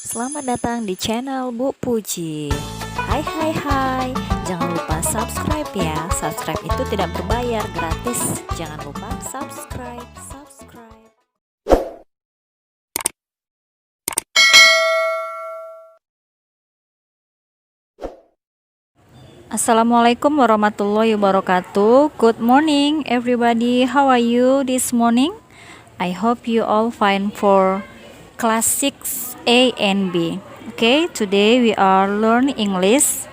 Selamat datang di channel Bu Puji. Hai hai hai, jangan lupa subscribe ya. Subscribe itu tidak berbayar, gratis. Jangan lupa subscribe. Assalamualaikum warahmatullahi wabarakatuh. Good morning everybody. How are you this morning? I hope you all fine for class 6 A and B. Okay, today we are learn English.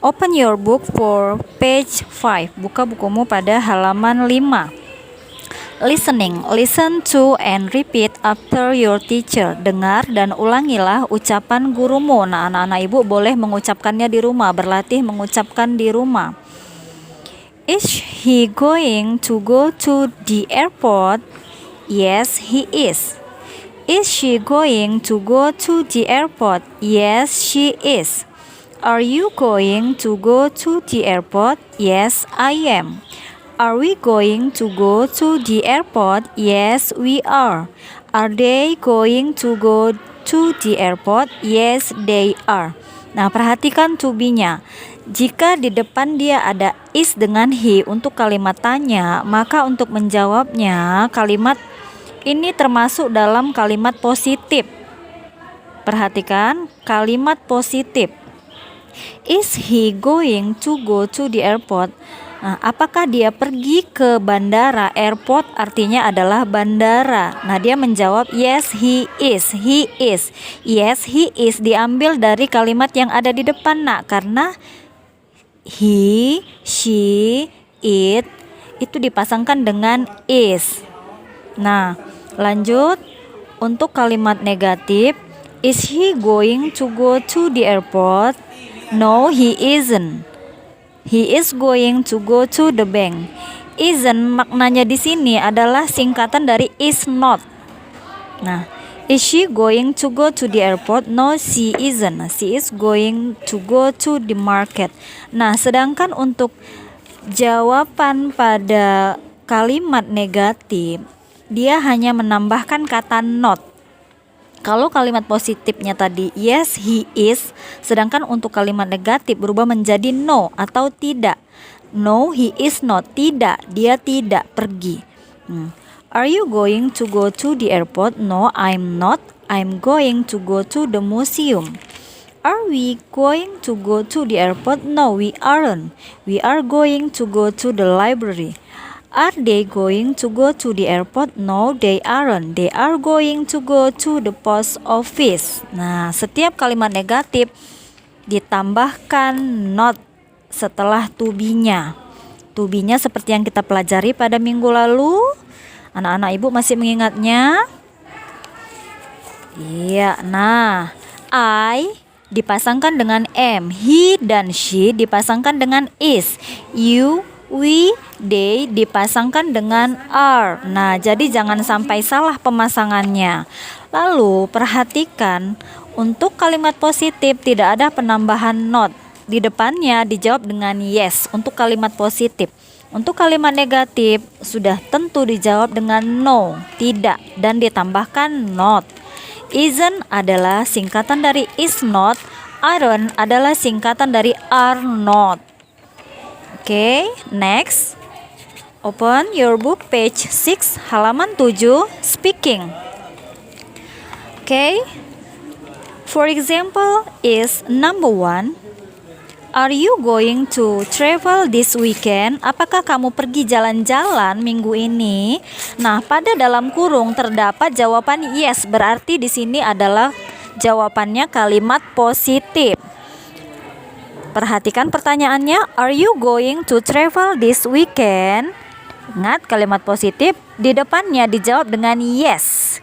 Open your book for page 5. Buka bukumu pada halaman 5. Listening. Listen to and repeat after your teacher. Dengar dan ulangilah ucapan gurumu. Nah, anak-anak ibu boleh mengucapkannya di rumah, berlatih mengucapkan di rumah. Is he going to go to the airport? Yes, he is. Is she going to go to the airport? Yes, she is. Are you going to go to the airport? Yes, I am. Are we going to go to the airport? Yes, we are. Are they going to go to the airport? Yes, they are. Nah, perhatikan to be-nya. Jika di depan dia ada is dengan he untuk kalimat tanya, maka untuk menjawabnya kalimat ini termasuk dalam kalimat positif. Perhatikan kalimat positif. Is he going to go to the airport? Nah, apakah dia pergi ke bandara? Airport artinya adalah bandara. Nah, dia menjawab yes he is. He is. Yes he is diambil dari kalimat yang ada di depan, nak, karena he, she, it itu dipasangkan dengan is. Nah, lanjut untuk kalimat negatif. Is he going to go to the airport? No, he isn't. He is going to go to the bank. Isn't maknanya di sini adalah singkatan dari is not. Nah, is she going to go to the airport? No, she isn't. She is going to go to the market. Nah, sedangkan untuk jawaban pada kalimat negatif, dia hanya menambahkan kata not. Kalau kalimat positifnya tadi yes he is, sedangkan untuk kalimat negatif berubah menjadi no atau tidak. No, he is not. Tidak, dia tidak pergi. Are you going to go to the airport? No, I'm not. I'm going to go to the museum. Are we going to go to the airport? No, we aren't. We are going to go to the library. Are they going to go to the airport? No, they aren't. They are going to go to the post office. Nah, setiap kalimat negatif ditambahkan not setelah to be-nya. To be-nya seperti yang kita pelajari pada minggu lalu. Anak-anak ibu masih mengingatnya? Iya, nah, I dipasangkan dengan am. He dan she dipasangkan dengan is. You, we, they dipasangkan dengan are. Nah, jadi jangan sampai salah pemasangannya. Lalu perhatikan untuk kalimat positif tidak ada penambahan not. Di depannya dijawab dengan yes untuk kalimat positif. Untuk kalimat negatif sudah tentu dijawab dengan no, tidak, dan ditambahkan not. Isn't adalah singkatan dari is not. Aren't adalah singkatan dari are not. Okay, next. Open your book page 6 halaman 7, speaking. Okay. For example is number 1. Are you going to travel this weekend? Apakah kamu pergi jalan-jalan minggu ini? Nah, pada dalam kurung terdapat jawaban yes, berarti di sini adalah jawabannya kalimat positif. Perhatikan pertanyaannya, are you going to travel this weekend? Ingat kalimat positif di depannya dijawab dengan yes.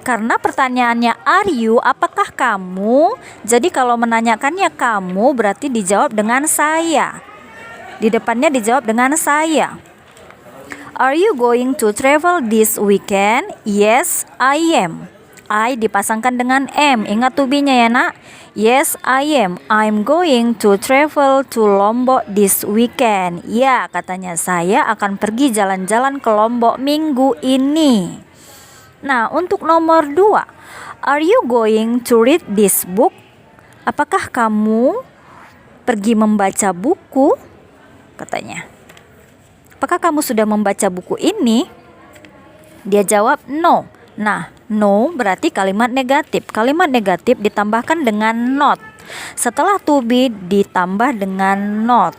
Karena pertanyaannya are you, apakah kamu? Jadi kalau menanyakannya kamu berarti dijawab dengan saya. Di depannya dijawab dengan saya. Are you going to travel this weekend? Yes, I am. I dipasangkan dengan am. Ingat to be-nya ya, nak. Yes, I am. I'm going to travel to Lombok this weekend. Ya, katanya saya akan pergi jalan-jalan ke Lombok minggu ini. Nah, untuk nomor 2. Are you going to read this book? Apakah kamu pergi membaca buku? Katanya. Apakah kamu sudah membaca buku ini? Dia jawab no. Nah, no berarti kalimat negatif. Kalimat negatif ditambahkan dengan not. Setelah to be ditambah dengan not.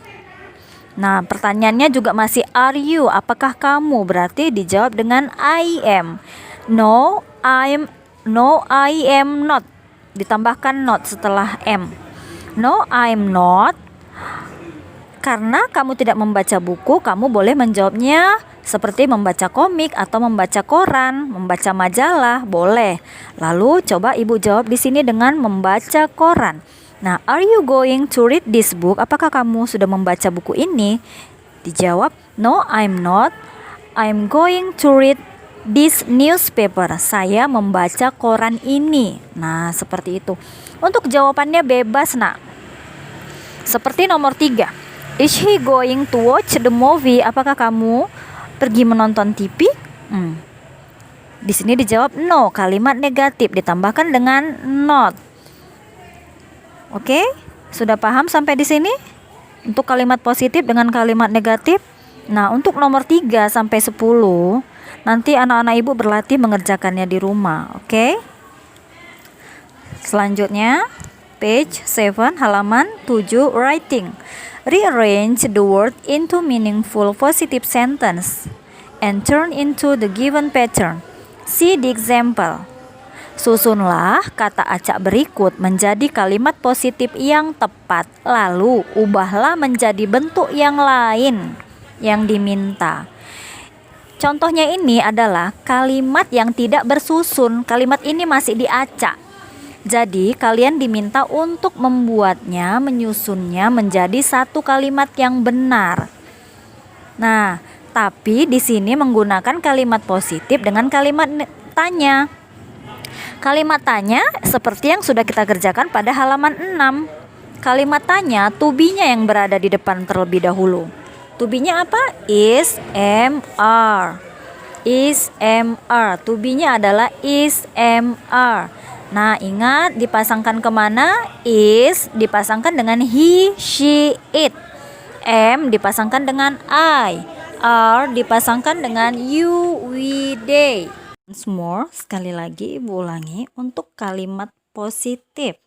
Nah, pertanyaannya juga masih are you? Apakah kamu? Berarti dijawab dengan I am. No, I am not. Ditambahkan not setelah am. No, I am not. Karena kamu tidak membaca buku, kamu boleh menjawabnya seperti membaca komik atau membaca koran, membaca majalah, boleh. Lalu coba ibu jawab di sini dengan membaca koran. Nah, are you going to read this book? Apakah kamu sudah membaca buku ini? Dijawab, no, I'm not. I'm going to read this newspaper. Saya membaca koran ini. Nah, seperti itu. Untuk jawabannya bebas, nak. Seperti nomor 3. Is he going to watch the movie? Apakah kamu pergi menonton TV? Di sini dijawab no, kalimat negatif ditambahkan dengan not. Oke, sudah paham sampai di sini? Untuk kalimat positif dengan kalimat negatif. Nah, untuk nomor 3 sampai 10, nanti anak-anak ibu berlatih mengerjakannya di rumah, oke? Selanjutnya, page 7, halaman 7, writing. Rearrange the word into meaningful positive sentence and turn into the given pattern. See the example. Susunlah kata acak berikut menjadi kalimat positif yang tepat, lalu ubahlah menjadi bentuk yang lain yang diminta. Contohnya ini adalah kalimat yang tidak bersusun. Kalimat ini masih diacak. Jadi kalian diminta untuk membuatnya, menyusunnya menjadi satu kalimat yang benar. Nah, tapi di sini menggunakan kalimat positif dengan kalimat tanya. Kalimat tanya seperti yang sudah kita kerjakan pada halaman 6. Kalimat tanya, to be-nya yang berada di depan terlebih dahulu. To be-nya apa? Is, am, are. Is, am, are. To be-nya adalah is, am, are. Nah, ingat dipasangkan kemana? Is dipasangkan dengan he, she, it. Am dipasangkan dengan I. Are dipasangkan dengan you, we, they. Once more, sekali lagi ibu ulangi untuk kalimat positif.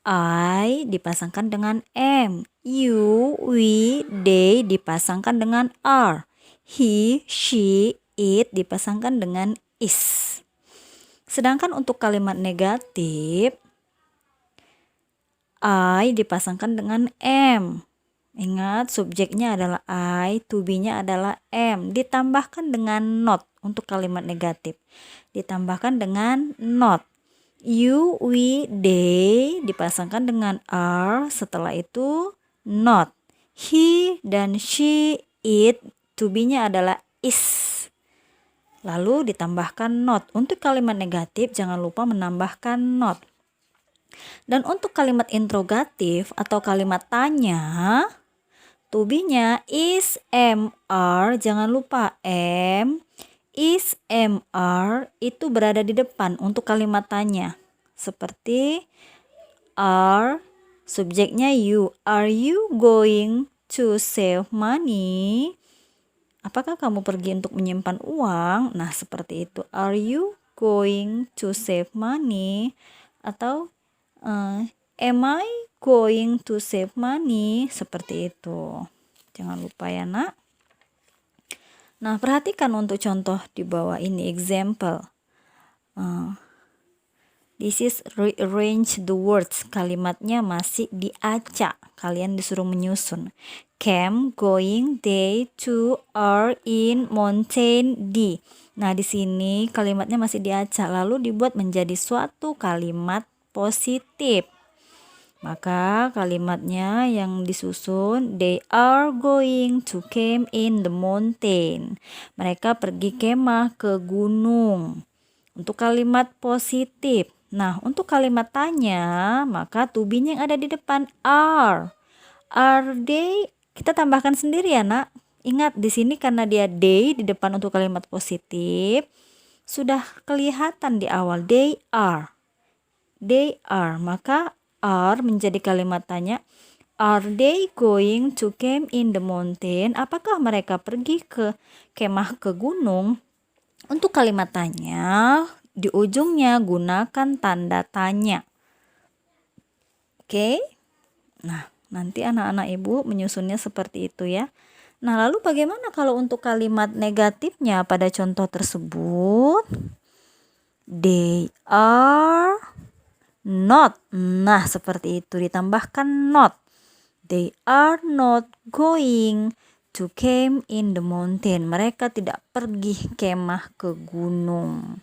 I dipasangkan dengan am. You, we, they dipasangkan dengan are. He, she, it dipasangkan dengan is. Sedangkan untuk kalimat negatif, I dipasangkan dengan am. Ingat, subjeknya adalah I, to be-nya adalah am. Ditambahkan dengan not untuk kalimat negatif. Ditambahkan dengan not. You, we, they dipasangkan dengan are. Setelah itu not. He dan she, it, to be-nya adalah is. Lalu ditambahkan not. Untuk kalimat negatif jangan lupa menambahkan not. Dan untuk kalimat interrogatif atau kalimat tanya, to be-nya is, am, are. Jangan lupa am, is, am, are itu berada di depan untuk kalimat tanya. Seperti are, subjeknya you. Are you going to save money? Apakah kamu pergi untuk menyimpan uang? Nah, seperti itu. Are you going to save money? Atau am I going to save money? Seperti itu. Jangan lupa ya, nak. Nah, perhatikan untuk contoh di bawah ini, example. This is rearrange the words. Kalimatnya masih diacak. Kalian disuruh menyusun. Came, going, they, to, are, in, mountain, di. Nah, di sini kalimatnya masih diacak. Lalu dibuat menjadi suatu kalimat positif. Maka kalimatnya yang disusun, they are going to camp in the mountain. Mereka pergi kemah ke gunung. Untuk kalimat positif. Nah, untuk kalimat tanya, maka to be-nya yang ada di depan are. Are they? Kita tambahkan sendiri ya, nak. Ingat di sini karena dia they di depan untuk kalimat positif. sudah kelihatan di awal. They are. They are. Maka are menjadi kalimat tanya. Are they going to camp in the mountain? Apakah mereka pergi ke kemah ke gunung? Untuk kalimat tanya, di ujungnya gunakan tanda tanya. Oke? Nah, nanti anak-anak ibu menyusunnya seperti itu ya. Nah, lalu bagaimana kalau untuk kalimat negatifnya pada contoh tersebut? They are not. Nah, seperti itu ditambahkan not. They are not going to camp in the mountain. Mereka tidak pergi kemah ke gunung.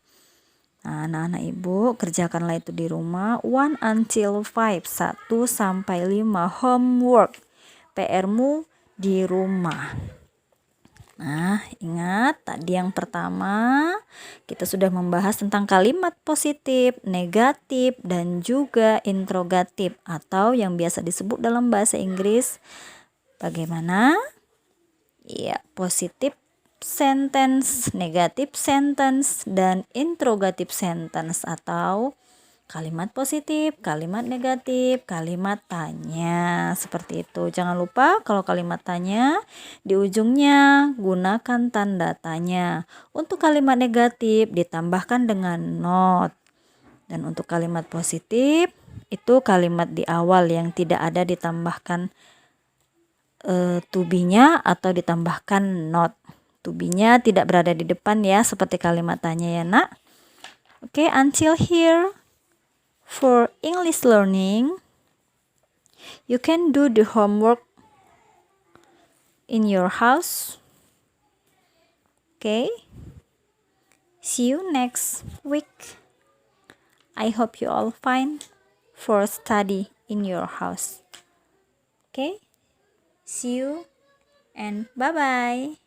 Nah, anak-anak ibu kerjakanlah itu di rumah. 1 until 5. 1 sampai 5 homework. PR-mu di rumah. Nah, ingat tadi yang pertama kita sudah membahas tentang kalimat positif, negatif, dan juga interrogatif atau yang biasa disebut dalam bahasa Inggris bagaimana? Ya, positif sentence, negatif sentence, dan interrogative sentence atau kalimat positif, kalimat negatif, kalimat tanya. Seperti itu. Jangan lupa kalau kalimat tanya di ujungnya gunakan tanda tanya. Untuk kalimat negatif ditambahkan dengan not. Dan untuk kalimat positif itu kalimat di awal yang tidak ada ditambahkan to be-nya atau ditambahkan not. To be-nya tidak berada di depan ya seperti kalimat tanya ya nak. Oke, until here. For English learning, you can do the homework in your house. Okay? See you next week. I hope you all fine for study in your house. Okay? See you and bye-bye.